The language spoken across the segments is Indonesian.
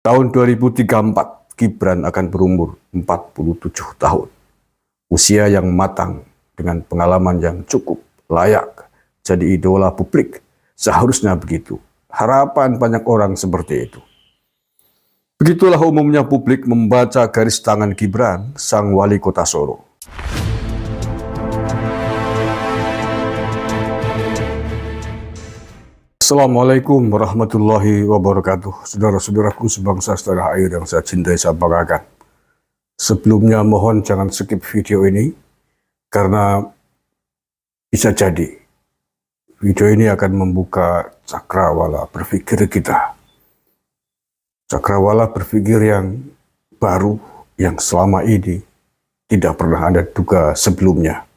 Tahun 2034, Gibran akan berumur 47 tahun. Usia yang matang dengan pengalaman yang cukup layak jadi idola publik. Seharusnya begitu. Harapan banyak orang seperti itu. Begitulah umumnya publik membaca garis tangan Gibran, sang wali kota Solo. Assalamualaikum warahmatullahi wabarakatuh. Saudara-saudaraku sebangsa setanah air yang saya cintai, saya banggakan. Sebelumnya mohon jangan skip video ini, karena bisa jadi video ini akan membuka cakrawala berpikir kita. Cakrawala berpikir yang baru, yang selama ini tidak pernah Anda duga sebelumnya.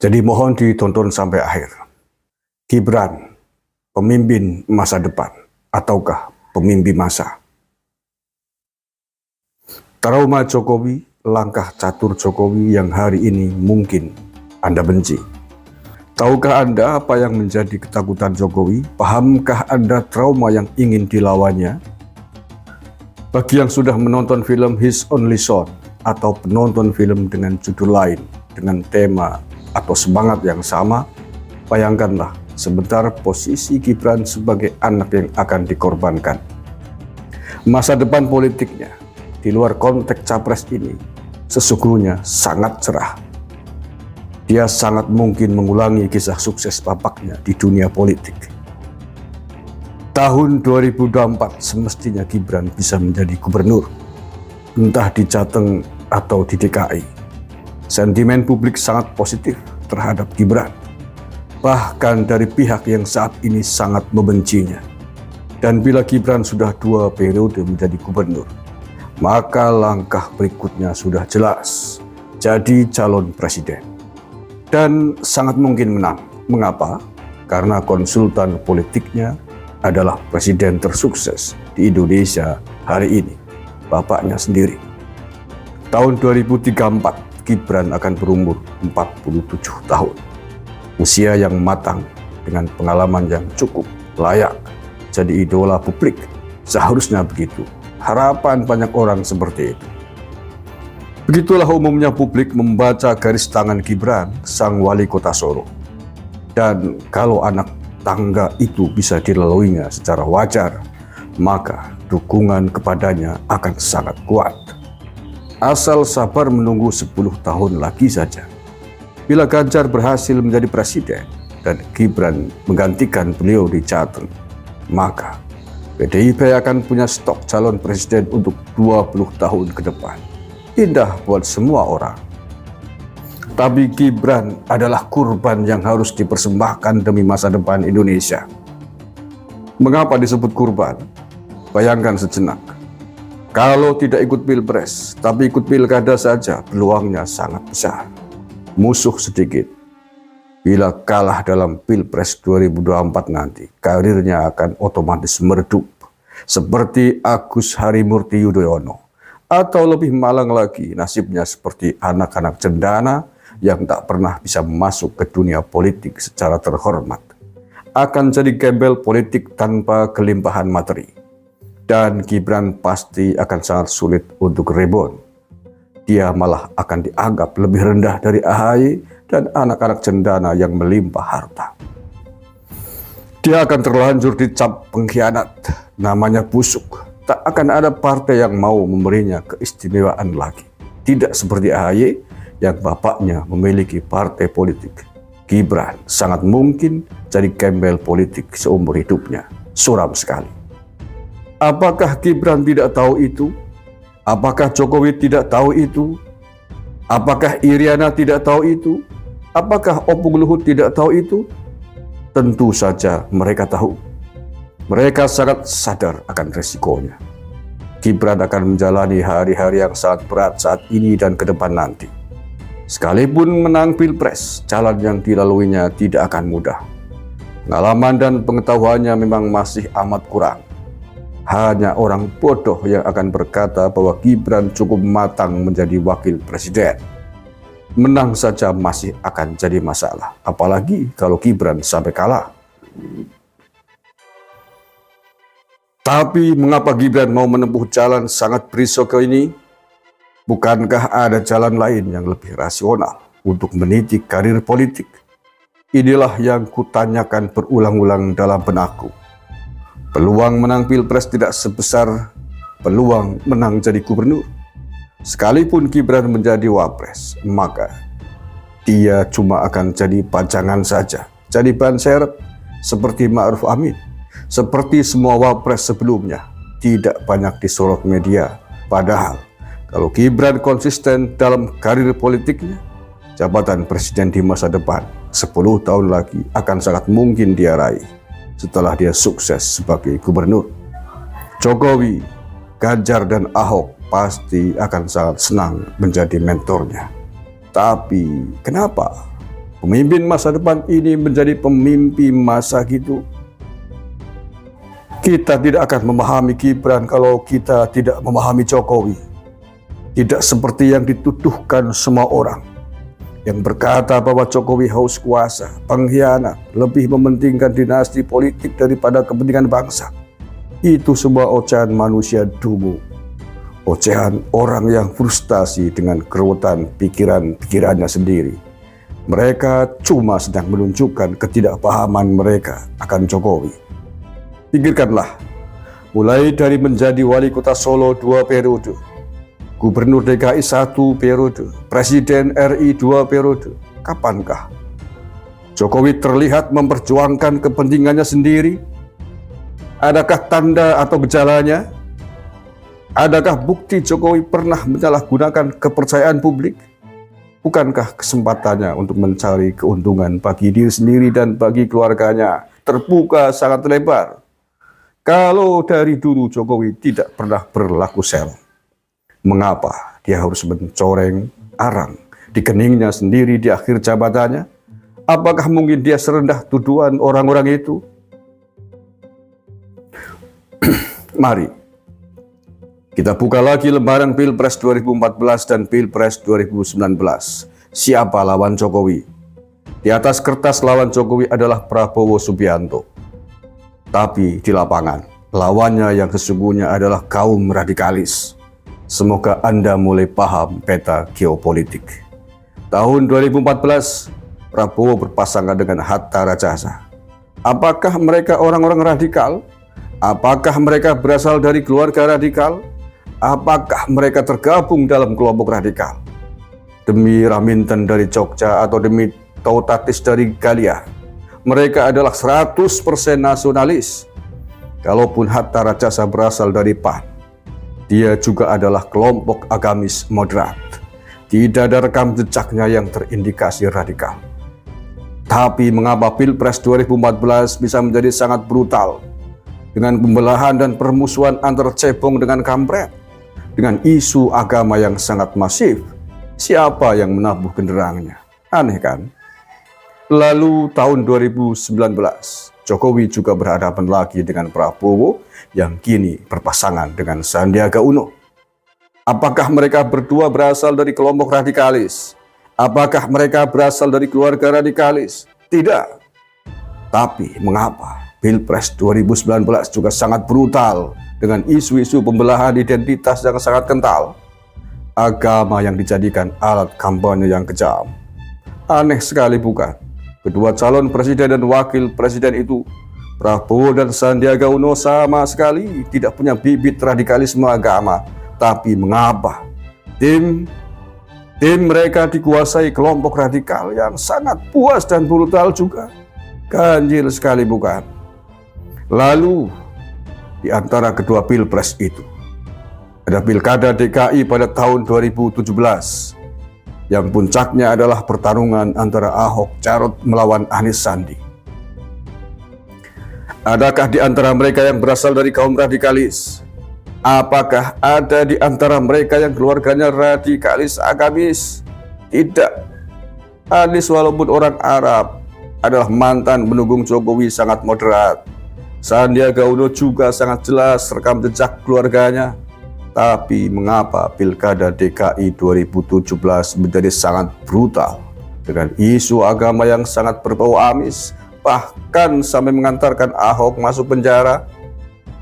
Jadi mohon ditonton sampai akhir. Gibran, pemimpin masa depan, ataukah pemimpin masa? Trauma Jokowi, langkah catur Jokowi yang hari ini mungkin Anda benci. Tahukah Anda apa yang menjadi ketakutan Jokowi? Pahamkah Anda trauma yang ingin dilawannya? Bagi yang sudah menonton film His Only Son, atau penonton film dengan judul lain, dengan tema atau semangat yang sama, bayangkanlah sebentar posisi Gibran sebagai anak yang akan dikorbankan. Masa depan politiknya di luar konteks capres ini sesungguhnya sangat cerah. Dia sangat mungkin mengulangi kisah sukses bapaknya di dunia politik. Tahun 2024 semestinya Gibran bisa menjadi gubernur, entah di Jateng atau di DKI. Sentimen publik sangat positif terhadap Gibran, bahkan dari pihak yang saat ini sangat membencinya. Dan bila Gibran sudah 2 periode menjadi gubernur, maka langkah berikutnya sudah jelas, jadi calon presiden. Dan sangat mungkin menang. Mengapa? Karena konsultan politiknya adalah presiden tersukses di Indonesia hari ini, bapaknya sendiri. Tahun 2034, Gibran akan berumur 47 tahun. Usia yang matang dengan pengalaman yang cukup layak jadi idola publik. Seharusnya begitu. Harapan banyak orang seperti itu. Begitulah umumnya publik membaca garis tangan Gibran, sang wali kota Solo. Dan kalau anak tangga itu bisa dilaluinya secara wajar, maka dukungan kepadanya akan sangat kuat. Asal sabar menunggu 10 tahun lagi saja. Bila Ganjar berhasil menjadi presiden dan Gibran menggantikan beliau di Jateng, maka PDIP akan punya stok calon presiden untuk 20 tahun ke depan. Indah buat semua orang. Tapi Gibran adalah kurban yang harus dipersembahkan demi masa depan Indonesia. Mengapa disebut kurban? Bayangkan sejenak. Kalau tidak ikut pilpres, tapi ikut pilkada saja, peluangnya sangat besar. Musuh sedikit. Bila kalah dalam pilpres 2024 nanti, karirnya akan otomatis meredup. Seperti Agus Harimurti Yudhoyono. Atau lebih malang lagi, nasibnya seperti anak-anak cendana yang tak pernah bisa masuk ke dunia politik secara terhormat. Akan jadi gembel politik tanpa kelimpahan materi. Dan Gibran pasti akan sangat sulit untuk rebound. Dia malah akan dianggap lebih rendah dari AHY dan anak-anak cendana yang melimpah harta. Dia akan terlanjur dicap pengkhianat, namanya busuk. Tak akan ada partai yang mau memberinya keistimewaan lagi. Tidak seperti AHY yang bapaknya memiliki partai politik. Gibran sangat mungkin jadi gembel politik seumur hidupnya. Suram sekali. Apakah Gibran tidak tahu itu? Apakah Jokowi tidak tahu itu? Apakah Iriana tidak tahu itu? Apakah Opung Luhut tidak tahu itu? Tentu saja mereka tahu. Mereka sangat sadar akan resikonya. Gibran akan menjalani hari-hari yang sangat berat saat ini dan ke depan nanti. Sekalipun menang pilpres, jalan yang dilaluinya tidak akan mudah. Pengalaman dan pengetahuannya memang masih amat kurang. Hanya orang bodoh yang akan berkata bahwa Gibran cukup matang menjadi wakil presiden. Menang saja masih akan jadi masalah, apalagi kalau Gibran sampai kalah. Tapi mengapa Gibran mau menempuh jalan sangat berisiko ini? Bukankah ada jalan lain yang lebih rasional untuk meniti karir politik? Inilah yang kutanyakan berulang-ulang dalam benakku. Peluang menang Pilpres tidak sebesar peluang menang jadi gubernur. Sekalipun Gibran menjadi wapres, maka dia cuma akan jadi pajangan saja, jadi ban serep seperti Ma'ruf Amin. Seperti semua wapres sebelumnya, tidak banyak disorot media. Padahal, kalau Gibran konsisten dalam karir politiknya, jabatan presiden di masa depan 10 tahun lagi akan sangat mungkin dia raih setelah dia sukses sebagai gubernur. Jokowi, Ganjar, dan Ahok pasti akan sangat senang menjadi mentornya. Tapi kenapa pemimpin masa depan ini menjadi pemimpin masa gitu? Kita tidak akan memahami Gibran kalau kita tidak memahami Jokowi. Tidak seperti yang dituduhkan semua orang yang berkata bahwa Jokowi haus kuasa, pengkhianat, lebih mementingkan dinasti politik daripada kepentingan bangsa. Itu semua ocehan manusia dungu, ocehan orang yang frustasi dengan keruwetan pikirannya sendiri. Mereka cuma sedang menunjukkan ketidakpahaman mereka akan Jokowi. Pikirkanlah, mulai dari menjadi wali kota Solo 2 periode, gubernur DKI 1 periode, presiden RI 2 periode, kapankah Jokowi terlihat memperjuangkan kepentingannya sendiri? Adakah tanda atau gejalanya? Adakah bukti Jokowi pernah menyalahgunakan kepercayaan publik? Bukankah kesempatannya untuk mencari keuntungan bagi diri sendiri dan bagi keluarganya terbuka sangat lebar? Kalau dari dulu Jokowi tidak pernah berlaku sel, mengapa dia harus mencoreng arang di keningnya sendiri di akhir jabatannya? Apakah mungkin dia serendah tuduhan orang-orang itu? Mari kita buka lagi lembaran Pilpres 2014 dan Pilpres 2019. Siapa lawan Jokowi? Di atas kertas lawan Jokowi adalah Prabowo Subianto. Tapi di lapangan, lawannya yang sesungguhnya adalah kaum radikalis. Semoga Anda mulai paham peta geopolitik. Tahun 2014, Prabowo berpasangan dengan Hatta Rajasa. Apakah mereka orang-orang radikal? Apakah mereka berasal dari keluarga radikal? Apakah mereka tergabung dalam kelompok radikal? Demi Raminten dari Jogja atau demi Tautatis dari Galia, mereka adalah 100% nasionalis. Kalaupun Hatta Rajasa berasal dari PAN, dia juga adalah kelompok agamis moderat. Tidak ada rekam jejaknya yang terindikasi radikal. Tapi mengapa Pilpres 2014 bisa menjadi sangat brutal? Dengan pembelahan dan permusuhan antar cebong dengan kampret, dengan isu agama yang sangat masif. Siapa yang menabuh genderangnya? Aneh kan? Lalu tahun 2019, Jokowi juga berhadapan lagi dengan Prabowo yang kini berpasangan dengan Sandiaga Uno. Apakah mereka berdua berasal dari kelompok radikalis? Apakah mereka berasal dari keluarga radikalis? Tidak. Tapi mengapa Pilpres 2019 juga sangat brutal dengan isu-isu pembelahan identitas yang sangat kental? Agama yang dijadikan alat kampanye yang kejam. Aneh sekali bukan? Kedua calon presiden dan wakil presiden itu, Prabowo dan Sandiaga Uno, sama sekali tidak punya bibit radikalisme agama. Tapi mengapa tim mereka dikuasai kelompok radikal yang sangat puas dan brutal juga? Ganjil sekali bukan? Lalu di antara kedua pilpres itu, ada pilkada DKI pada tahun 2017 yang puncaknya adalah pertarungan antara Ahok Jarot melawan Anies Sandi. Adakah di antara mereka yang berasal dari kaum radikalis? Apakah ada di antara mereka yang keluarganya radikalis agamis? Tidak. Anies walaupun orang Arab adalah mantan pendukung Jokowi sangat moderat. Sandiaga Uno juga sangat jelas rekam jejak keluarganya. Tapi mengapa Pilkada DKI 2017 menjadi sangat brutal dengan isu agama yang sangat berbau amis, bahkan sampai mengantarkan Ahok masuk penjara?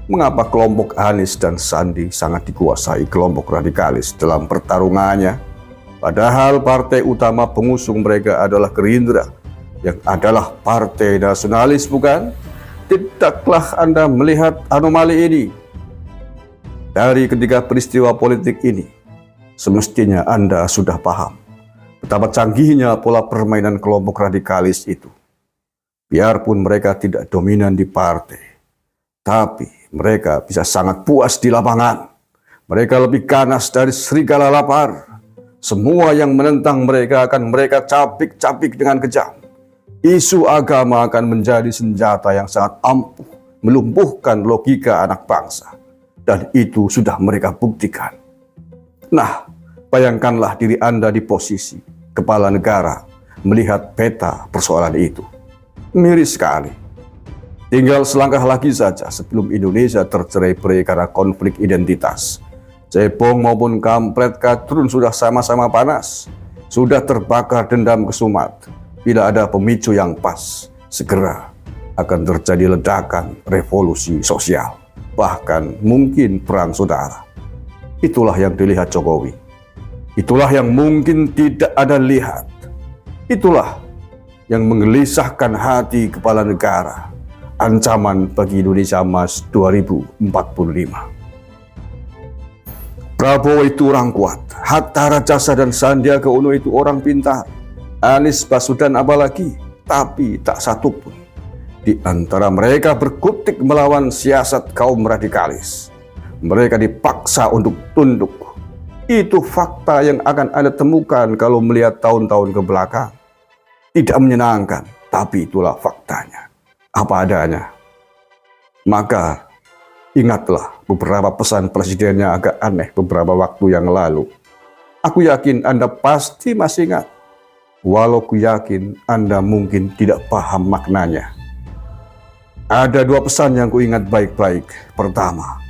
Mengapa kelompok Anies dan Sandi sangat dikuasai kelompok radikalis dalam pertarungannya? Padahal partai utama pengusung mereka adalah Gerindra, yang adalah partai nasionalis, bukan? Tidaklah Anda melihat anomali ini? Dari ketiga peristiwa politik ini, semestinya Anda sudah paham betapa canggihnya pola permainan kelompok radikalis itu. Biarpun mereka tidak dominan di partai, tapi mereka bisa sangat puas di lapangan. Mereka lebih ganas dari serigala lapar. Semua yang menentang mereka akan mereka capik-capik dengan kejam. Isu agama akan menjadi senjata yang sangat ampuh melumpuhkan logika anak bangsa. Dan itu sudah mereka buktikan. Nah, bayangkanlah diri Anda di posisi kepala negara melihat peta persoalan itu. Miris sekali. Tinggal selangkah lagi saja sebelum Indonesia tercerai-berai karena konflik identitas. Cebong maupun kampret kadrun sudah sama-sama panas. Sudah terbakar dendam kesumat. Bila ada pemicu yang pas, segera akan terjadi ledakan revolusi sosial. Bahkan mungkin perang saudara. Itulah yang dilihat Jokowi. Itulah yang mungkin tidak Anda lihat. Itulah yang menggelisahkan hati kepala negara. Ancaman bagi Indonesia Emas 2045. Prabowo itu orang kuat, Hatta Rajasa dan Sandiaga Uno itu orang pintar, Anies Baswedan apalagi, tapi tak satu pun di antara mereka berkutik melawan siasat kaum radikalis. Mereka dipaksa untuk tunduk. Itu fakta yang akan Anda temukan kalau melihat tahun-tahun ke belakang. Tidak menyenangkan, tapi itulah faktanya. Apa adanya. Maka ingatlah beberapa pesan presidennya agak aneh beberapa waktu yang lalu. Aku yakin Anda pasti masih ingat. Walau ku yakin Anda mungkin tidak paham maknanya. Ada dua pesan yang ku ingat baik-baik. Pertama,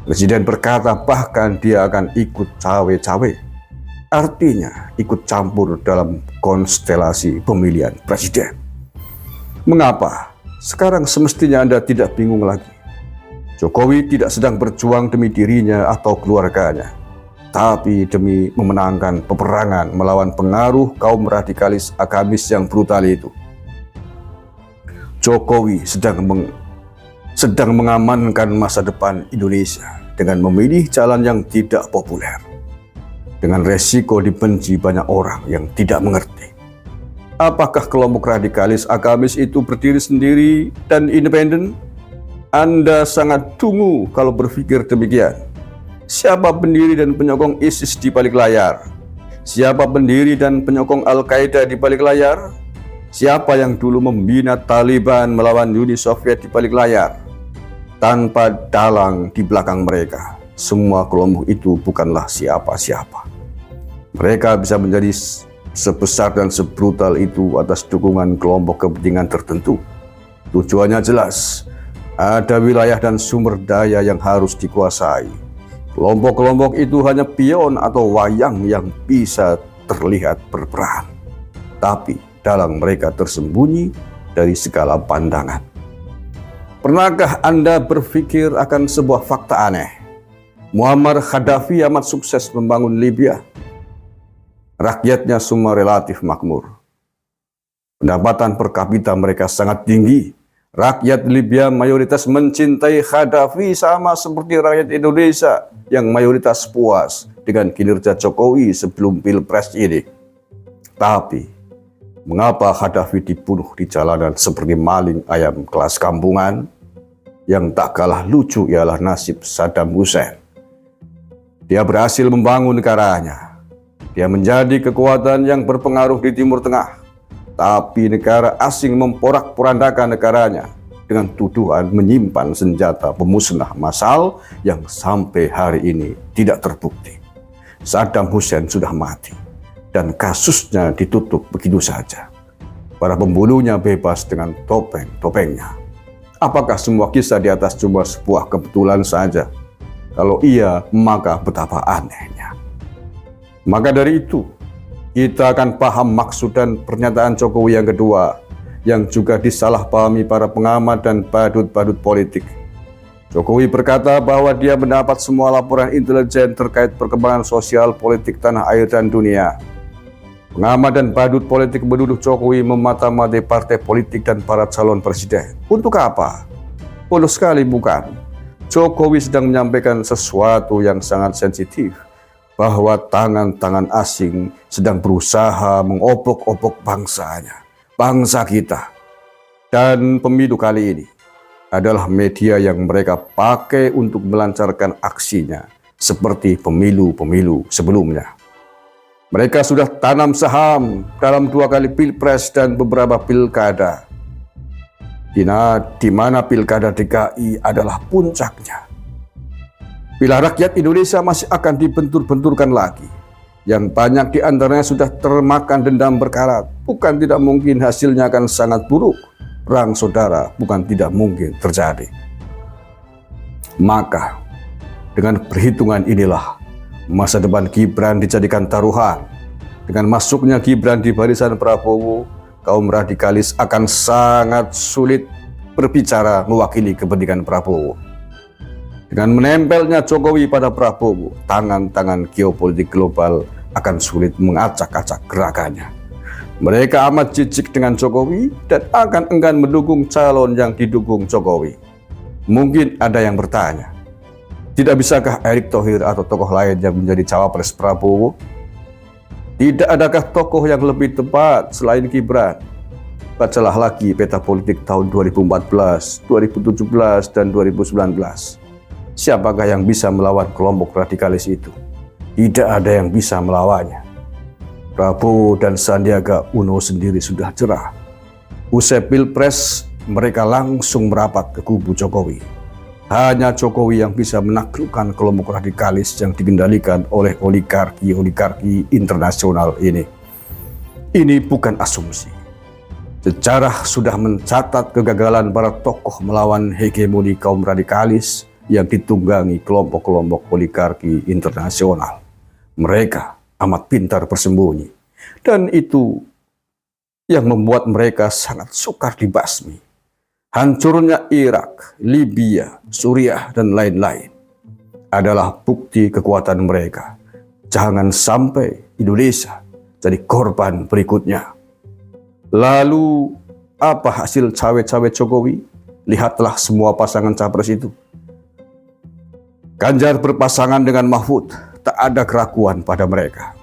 Presiden berkata bahkan dia akan ikut cawe-cawe. Artinya ikut campur dalam konstelasi pemilihan presiden. Mengapa? Sekarang semestinya Anda tidak bingung lagi. Jokowi tidak sedang berjuang demi dirinya atau keluarganya, tapi demi memenangkan peperangan melawan pengaruh kaum radikalis agamis yang brutal itu. Jokowi sedang mengamankan masa depan Indonesia dengan memilih jalan yang tidak populer, dengan resiko dibenci banyak orang yang tidak mengerti. Apakah kelompok radikalis agamis itu berdiri sendiri dan independen? Anda sangat dungu kalau berpikir demikian. Siapa pendiri dan penyokong ISIS di balik layar? Siapa pendiri dan penyokong Al-Qaeda di balik layar? Siapa yang dulu membina Taliban melawan Uni Soviet di balik layar? Tanpa dalang di belakang mereka, semua kelompok itu bukanlah siapa-siapa. Mereka bisa menjadi sebesar dan sebrutal itu atas dukungan kelompok kepentingan tertentu. Tujuannya jelas, ada wilayah dan sumber daya yang harus dikuasai. Kelompok-kelompok itu hanya pion atau wayang yang bisa terlihat berperan, tapi dalang mereka tersembunyi dari segala pandangan. Pernahkah Anda berpikir akan sebuah fakta aneh? Muammar Gaddafi amat sukses membangun Libya. Rakyatnya semua relatif makmur. Pendapatan per kapita mereka sangat tinggi. Rakyat Libya mayoritas mencintai Gaddafi sama seperti rakyat Indonesia yang mayoritas puas dengan kinerja Jokowi sebelum Pilpres ini. Tapi, mengapa Gaddafi dibunuh di jalanan seperti maling ayam kelas kampungan? Yang tak kalah lucu ialah nasib Saddam Hussein. Dia berhasil membangun negaranya. Dia menjadi kekuatan yang berpengaruh di Timur Tengah. Tapi negara asing memporak-porandakan negaranya dengan tuduhan menyimpan senjata pemusnah massal yang sampai hari ini tidak terbukti. Saddam Hussein sudah mati dan kasusnya ditutup begitu saja. Para pembunuhnya bebas dengan topeng-topengnya. Apakah semua kisah di atas cuma sebuah kebetulan saja? Kalau iya, maka betapa anehnya. Maka dari itu, kita akan paham maksud dan pernyataan Jokowi yang kedua, yang juga disalahpahami para pengamat dan badut-badut politik. Jokowi berkata bahwa dia mendapat semua laporan intelijen terkait perkembangan sosial politik tanah air dan dunia. Pengamat dan badut politik menuduh Jokowi memata-matai partai politik dan para calon presiden. Untuk apa? Bodoh sekali bukan? Jokowi sedang menyampaikan sesuatu yang sangat sensitif, bahwa tangan-tangan asing sedang berusaha mengobok-obok bangsanya, bangsa kita. Dan pemilu kali ini adalah media yang mereka pakai untuk melancarkan aksinya seperti pemilu-pemilu sebelumnya. Mereka sudah tanam saham dalam 2 kali pilpres dan beberapa pilkada, di mana pilkada DKI adalah puncaknya. Bila rakyat Indonesia masih akan dibentur-benturkan lagi, yang banyak di antaranya sudah termakan dendam berkarat, bukan tidak mungkin hasilnya akan sangat buruk. Perang saudara bukan tidak mungkin terjadi. Maka dengan perhitungan inilah masa depan Gibran dijadikan taruhan. Dengan masuknya Gibran di barisan Prabowo, kaum radikalis akan sangat sulit berbicara mewakili kepentingan Prabowo. Dengan menempelnya Jokowi pada Prabowo, tangan-tangan geopolitik global akan sulit mengacak-acak gerakannya. Mereka amat jijik dengan Jokowi dan akan enggan mendukung calon yang didukung Jokowi. Mungkin ada yang bertanya, tidak bisakah Erick Thohir atau tokoh lain yang menjadi cawapres Prabowo? Tidak adakah tokoh yang lebih tepat selain Gibran? Bacalah lagi peta politik tahun 2014, 2017, dan 2019. Siapakah yang bisa melawan kelompok radikalis itu? Tidak ada yang bisa melawannya. Prabowo dan Sandiaga Uno sendiri sudah cerah. Usai pilpres, mereka langsung merapat ke kubu Jokowi. Hanya Jokowi yang bisa menaklukkan kelompok radikalis yang dikendalikan oleh oligarki internasional ini. Ini bukan asumsi. Sejarah sudah mencatat kegagalan para tokoh melawan hegemoni kaum radikalis yang ditunggangi kelompok-kelompok oligarki internasional. Mereka amat pintar bersembunyi, dan itu yang membuat mereka sangat sukar dibasmi. Hancurnya Irak, Libya, Suriah, dan lain-lain adalah bukti kekuatan mereka. Jangan sampai Indonesia jadi korban berikutnya. Lalu, apa hasil cawe-cawe Jokowi? Lihatlah semua pasangan capres itu. Ganjar berpasangan dengan Mahfud, tak ada keraguan pada mereka.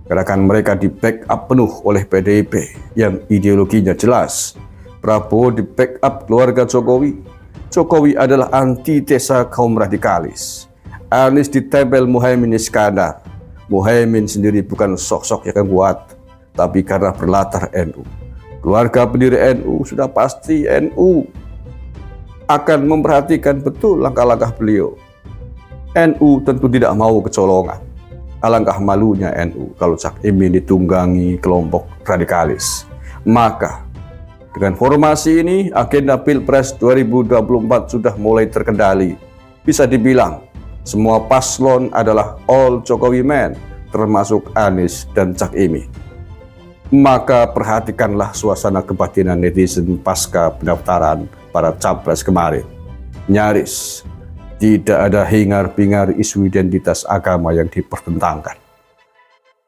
Gerakan mereka di-backup penuh oleh PDIP yang ideologinya jelas. Prabowo di-backup keluarga Jokowi. Jokowi adalah antitesa kaum radikalis. Anies ditempel Muhaimin Iskandar. Muhaimin sendiri bukan sosok yang kuat, tapi karena berlatar NU. Keluarga pendiri NU sudah pasti NU akan memperhatikan betul langkah-langkah beliau. NU tentu tidak mau kecolongan. Alangkah malunya NU kalau Cak Imin ditunggangi kelompok radikalis. Maka dengan formasi ini, agenda Pilpres 2024 sudah mulai terkendali. Bisa dibilang, semua paslon adalah all Jokowi men, termasuk Anies dan Cak Imin. Maka perhatikanlah suasana kebatinan netizen pasca pendaftaran para capres kemarin. Nyaris tidak ada hingar-bingar isu identitas agama yang dipertentangkan.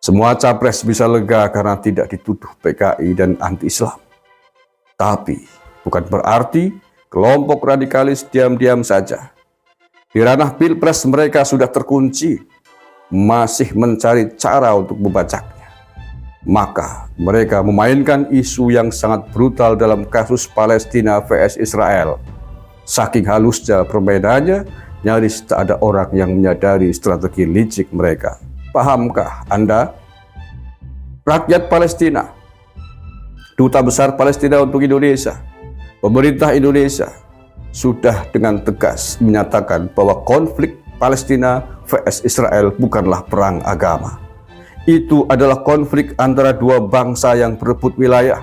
Semua capres bisa lega karena tidak dituduh PKI dan anti-Islam. Tapi bukan berarti kelompok radikalis diam-diam saja. Di ranah Pilpres mereka sudah terkunci, masih mencari cara untuk membacaknya. Maka mereka memainkan isu yang sangat brutal dalam kasus Palestina vs Israel. Saking halusnya permainannya, nyaris tak ada orang yang menyadari strategi licik mereka. Pahamkah Anda? Rakyat Palestina, Duta Besar Palestina untuk Indonesia, pemerintah Indonesia sudah dengan tegas menyatakan bahwa konflik Palestina vs Israel bukanlah perang agama. Itu adalah konflik antara dua bangsa yang berebut wilayah.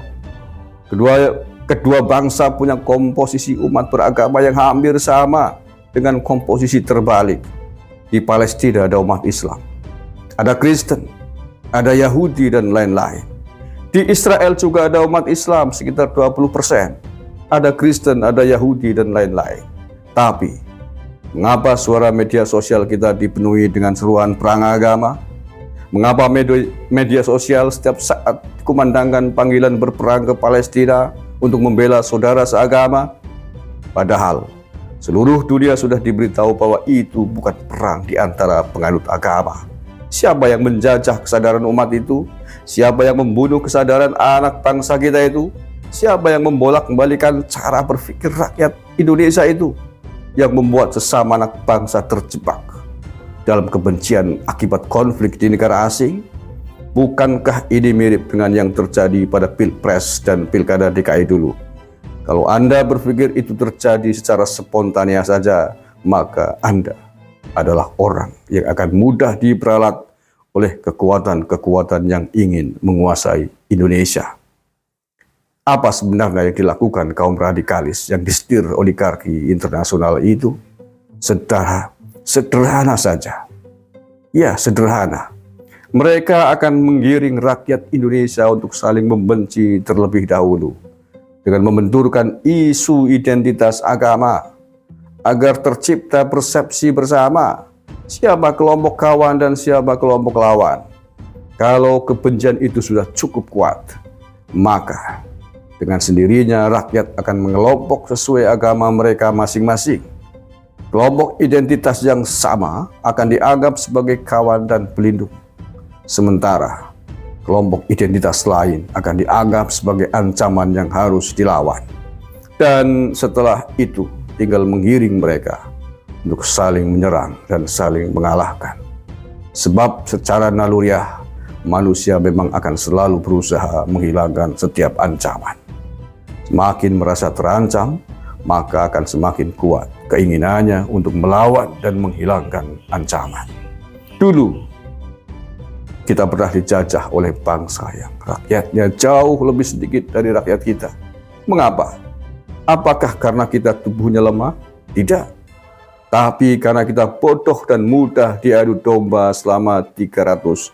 Kedua bangsa punya komposisi umat beragama yang hampir sama dengan komposisi terbalik. Di Palestina ada umat Islam, ada Kristen, ada Yahudi, dan lain-lain. Di Israel juga ada umat Islam sekitar 20%. Ada Kristen, ada Yahudi, dan lain-lain. Tapi Mengapa suara media sosial kita dipenuhi dengan seruan perang agama? Mengapa media sosial setiap saat dikumandangkan panggilan berperang ke Palestina untuk membela saudara seagama? Padahal seluruh dunia sudah diberitahu bahwa itu bukan perang di antara penganut agama. Siapa yang menjajah kesadaran umat itu? Siapa yang membunuh kesadaran anak bangsa kita itu? Siapa yang membolak-balikan cara berpikir rakyat Indonesia itu? Yang membuat sesama anak bangsa terjebak dalam kebencian akibat konflik di negara asing? Bukankah ini mirip dengan yang terjadi pada Pilpres dan Pilkada DKI dulu? Kalau Anda berpikir itu terjadi secara spontan saja, maka Anda adalah orang yang akan mudah diperalat oleh kekuatan-kekuatan yang ingin menguasai Indonesia. Apa sebenarnya yang dilakukan kaum radikalis yang disetir oligarki internasional itu? Sederhana saja. Ya, sederhana. Mereka akan menggiring rakyat Indonesia untuk saling membenci terlebih dahulu dengan membenturkan isu identitas agama agar tercipta persepsi bersama siapa kelompok kawan dan siapa kelompok lawan. Kalau kebencian itu sudah cukup kuat, maka dengan sendirinya rakyat akan mengelompok sesuai agama mereka masing-masing. Kelompok identitas yang sama akan dianggap sebagai kawan dan pelindung. Sementara kelompok identitas lain akan dianggap sebagai ancaman yang harus dilawan. Dan setelah itu tinggal menggiring mereka untuk saling menyerang dan saling mengalahkan. Sebab secara naluriah manusia memang akan selalu berusaha menghilangkan setiap ancaman. Semakin merasa terancam, maka akan semakin kuat keinginannya untuk melawan dan menghilangkan ancaman. Dulu kita pernah dijajah oleh bangsa yang rakyatnya jauh lebih sedikit dari rakyat kita. Mengapa? Apakah karena kita tubuhnya lemah? Tidak. Tapi karena kita bodoh dan mudah diadu domba selama 350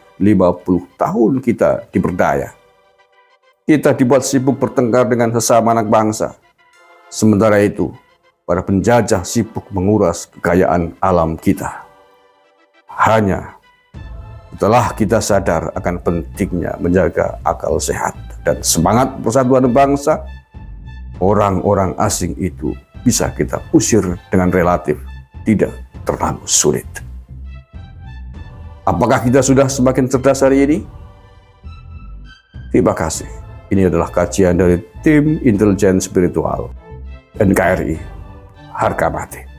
tahun kita diberdaya. Kita dibuat sibuk bertengkar dengan sesama anak bangsa. Sementara itu, para penjajah sibuk menguras kekayaan alam kita. Hanya setelah kita sadar akan pentingnya menjaga akal sehat dan semangat persatuan bangsa, orang-orang asing itu bisa kita usir dengan relatif tidak terlalu sulit. Apakah kita sudah semakin cerdas hari ini? Terima kasih. Ini adalah kajian dari tim intelijen spiritual NKRI. Harga mati.